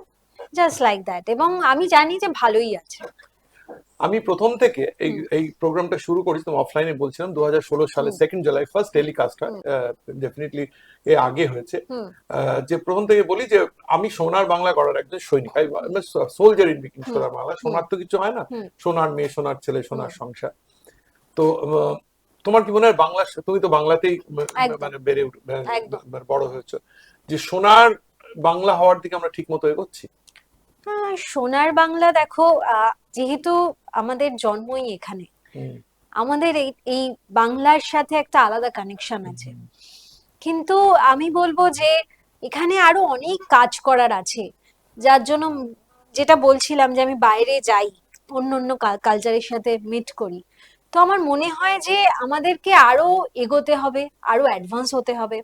জাস্ট লাইক দ্যাট। এবং আমি জানি যে ভালোই আছে। আমি প্রথম থেকে এই প্রোগ্রামটা শুরু করেছি, তুমি অফলাইনে বলছিলাম 2016 সালে 2 জুলাই ফার্স্ট টেলিকাস্ট হয়, ডেফিনেটলি এ আগে হয়েছে, যে প্রথম থেকে বলি যে আমি সোনার বাংলা করার একজন সৈনিক, সোলজার ইন মেকিং সোনার বাংলা। সোনার তো কিছু হয় না, সোনার মেয়ে, সোনার ছেলে, সোনার সংসার। তো তোমার কি মনে হয় বাংলা, তুমি তো বাংলাতেই মানে বেড়ে বড় হয়েছো, যে সোনার বাংলা হওয়ার দিকে আমরা ঠিক মতো এগোচ্ছি? সোনার বাংলা দেখো, যেহেতু আমাদের জন্মই এখানে, আমাদের এই বাংলার সাথে একটা আলাদা কানেকশন আছে, কিন্তু আমি বলবো যে এখানে আরো অনেক কাজ করার আছে, যার জন্য যেটা বলছিলাম যে আমি বাইরে যাই, অন্য কালচারের সাথে মিট করি। তো আমার মনে হয় যে আমাদেরকে আরো এগোতে হবে, আরো অ্যাডভান্স হতে হবে।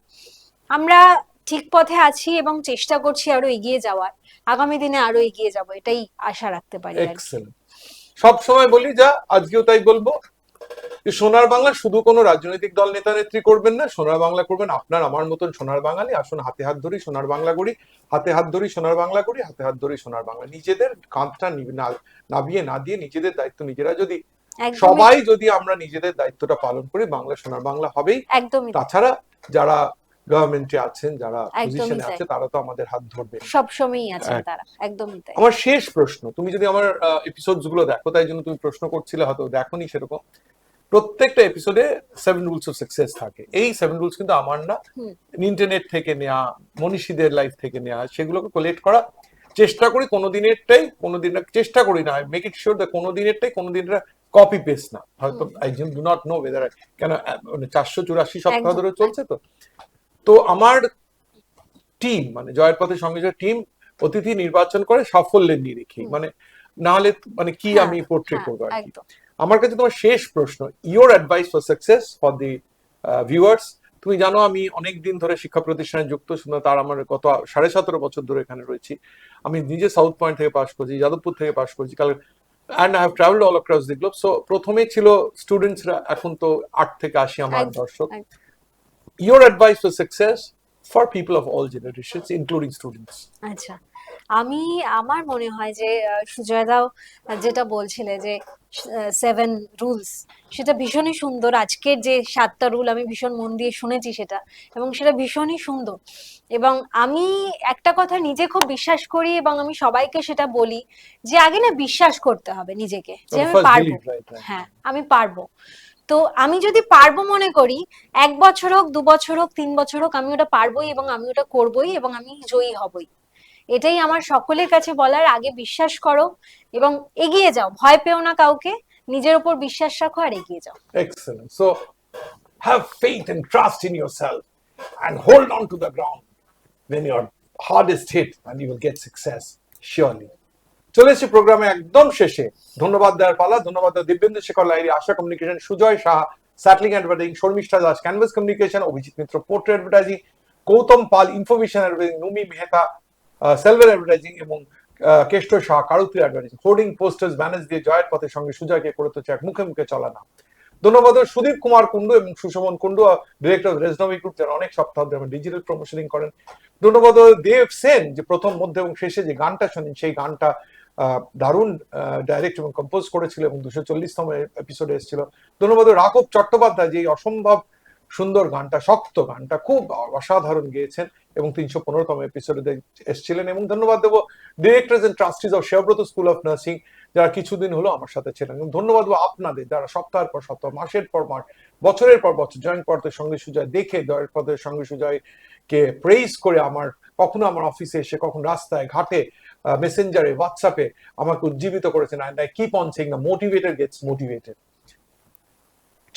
আমরা ঠিক পথে আছি এবং চেষ্টা করছি আরো এগিয়ে যাওয়ার, আগামী দিনে আরো এগিয়ে যাব, এটাই আশা রাখতে পারি। সব সময় বলি, যা আজকেও তাই বলবো, সোনার বাংলা শুধু কোনো রাজনৈতিক দল নেতা নেত্রী করবেন না, সোনার বাংলা করবেন আপনার আমার মতন সোনার বাঙালি। আসুন হাতে হাত ধরি সোনার বাংলা করি, হাতে হাত ধরি সোনার বাংলা করি, হাতে হাত ধরি সোনার বাংলা। নিজেদের কাঁধটা নাবিয়ে না দিয়ে নিজেদের দায়িত্ব নিজেরা যদি সবাই আমরা নিজেদের দায়িত্বটা পালন করি, বাংলা সোনার বাংলা হবেই। তাছাড়া যারা গভর্নমেন্টে আছেন, যারা পজিশনে আছে, তারা তো আমাদের হাত ধরবে, সবসময়ই আছেন তারা। একদমই তাই। আমার শেষ প্রশ্ন, তুমি যদি আমার এপিসোডস গুলো দেখো, তাই জন্য তুমি প্রশ্ন করছিলে, হয়তো দেখোনি সেরকম, প্রত্যেকটা এপিসোডে 7 রুলস অফ সাকসেস থাকে। এই 7 রুলস কিন্তু আমার না, ইন্টারনেট থেকে নেওয়া, মনীষীদের লাইফ থেকে নেওয়া, সেগুলোকে কালেক্ট করা চেষ্টা করি। কোনোদিন চেষ্টা করি না, মেক ইট শিওর দ্যাট কোনোদিনেরটাই কোনোদিনটা কপি পেস্ট না। হয়তো I do not know whether, কেন 484 সপ্তাহ ধরে চলছে তো আমার টিম, মানে জয়ের পথের সঙ্গে যে টিম অতিথি নির্বাচন করে সাফল্যের নিরিখে, মানে না হলে মানে কি আমি পোর্ট্রেট করবো আর কি। আমার কাছে তোমার শেষ প্রশ্ন, your advice for success for the viewers. তুমি জানো আমি অনেক দিন ধরে শিক্ষা প্রতিষ্ঠানে যুক্ত, তার আমার গত 17.5 বছর ধরে এখানে রয়েছি। আমি নিজে সাউথ পয়েন্ট থেকে পাশ করেছি, যাদবপুর থেকে পাশ করেছি, and I have traveled all across the globe. So প্রথমে ছিল স্টুডেন্টসরা, এখন তো 8 থেকে 80 আমার দর্শক। Your advice for success for people of all generations, including students? আচ্ছা, আমার মনে হয় যে সুজয় দাও যেটা বলছিলে যে 7 রুলস, সেটা ভীষণই সুন্দর। আজকের যে 7টা রুল আমি ভীষণ মন দিয়ে শুনেছি সেটা, এবং সেটা ভীষণই সুন্দর। এবং আমি একটা কথা নিজে খুব বিশ্বাস করি, এবং আমি সবাইকে সেটা বলি, যে আগে না বিশ্বাস করতে হবে নিজেকে যে আমি First পারবো। believe, right. হ্যাঁ, আমি পারবো। তো আমি যদি পারবো মনে করি, 1 বছর হোক, 2 বছর হোক, 3 বছর হোক, আমি ওটা পারবোই এবং আমি ওটা করবোই এবং আমি জয়ী হবই। এটাই আমার সকলের কাছে বলার। আগে বিশ্বাস করো এবং এগিয়ে যাও, ভয় পেও না কাউকে, নিজের উপর বিশ্বাস রাখো আর এগিয়ে যাও। Excellent. So have faith and trust in yourself and hold on to the ground when your hardest hit and you will get success surely. চলে এসেছি প্রোগ্রামে একদম শেষে। ধন্যবাদ দেওয়ার পালা। ধন্যবাদ দিব্যেন্দু শেখর লাহিড়ী, আশা কমিউনিকেশন, সুজয় সাহা স্যাটলিং advertising, Sharmistha Das canvas communication, Abhijit Mitra portrait advertising, Gautam Pal information advertising, Numi Mehta সেলভার অ্যাডভার্টাইজিং এবং কেষ্ট শাহ কারুতি অ্যাডভার্টাইজিং। হোর্ডিং পোস্টার্স ব্যানার্স দিয়ে জয়ের পথে সঙ্গে সুজয়কে করে তুলছে এক মুখে মুখে চলা নাম। ধন্যবাদ সুদীপ কুমার কুন্ডু এবং সুশোভন কুন্ডু, ডিরেক্টর রেজনবি গ্রুপ, যারা অনেক সপ্তাহ ধরে ডিজিটাল প্রমোশনিং করেন। ধন্যবাদ দেব সেন, যে প্রথম মধ্যে এবং শেষে যে গানটা শোনেন সেই গানটা দারুণ ডাইরেক্ট এবং কম্পোজ করেছিল এবং 240তম এপিসোডে এসেছিল। ধন্যবাদ রাঘব চট্টোপাধ্যায়, যে অসম্ভব সুন্দর গানটা, শক্ত গানটা খুব অসাধারণ গেয়েছেন এবং 315তম এপিসোডে এসেছিলেন। এবং ধন্যবাদ দেবো directors and trustees of Sheobrata school of nursing, যারা কিছুদিন হলো আমার সাথে ছিলেন। এবং ধন্যবাদ দেবো আপনাদের, যারা সপ্তাহের পর সপ্তাহ, মাসের পর মাস, বছরের পর বছর জয়েন্ট পথের সঙ্গে সুজয় দেখে, জয়েন্ট পথের সঙ্গে সুজয়কে প্রেইজ করে আমার কখনো আমার অফিসে এসে, কখন রাস্তায় ঘাটে, মেসেঞ্জারে, হোয়াটসঅ্যাপে আমাকে উজ্জীবিত করেছেন। And I keep on saying the motivated gets motivated.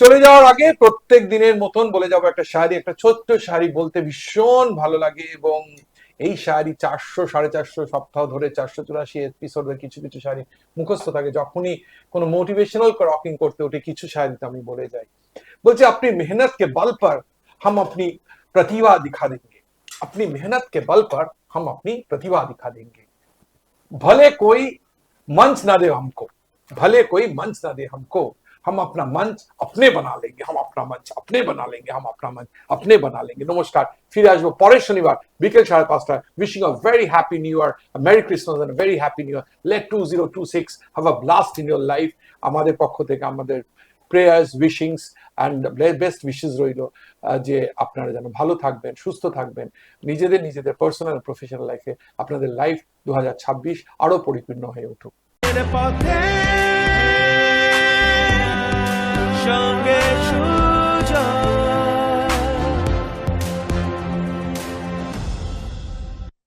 চলে যাওয়ার আগে প্রত্যেক দিনের মতন বলে যাবো একটা শায়রি, একটা ছোট্ট শায়রি বলতে ভীষণ ভালো লাগে। এবং এই শায়রি 400 450 সপ্তাহ ধরে, 484 এপিসোডের কিছু কিছু শায়রি মুখস্থ থাকে। যখনই কোনো মোটিভেশনাল রকিং করতে উঠে কিছু শায়রিতে আমি বলে যাই। বলছি, আপনি मेहनत के बल पर हम अपनी प्रतिभा दिखा देंगे, अपनी मेहनत के बल पर हम अपनी प्रतिभा दिखा देंगे। भले कोई मंच ना दे हमको, भले कोई मंच ना दे हमको, हम अपना मंच अपने बना लेंगे, हम अपना मंच अपने बना लेंगे, हम अपना मंच अपने बना लेंगे। नमस्कार, फिर আসবো পরের শনিবার বিকেল 5:30। Wishing a very happy new year, merry Christmas and very happy new year. Let 2026 have a blast in your life. আমাদের পক্ষ থেকে আমাদের prayers, wishings and best wishes রইল, যে আপনারা যেন ভালো থাকবেন, সুস্থ থাকবেন, নিজেদের পার্সোনাল প্রফেশনাল লাইফে আপনাদের লাইফ 2026 আরো পরিপূর্ণ হয়ে উঠুক। পথে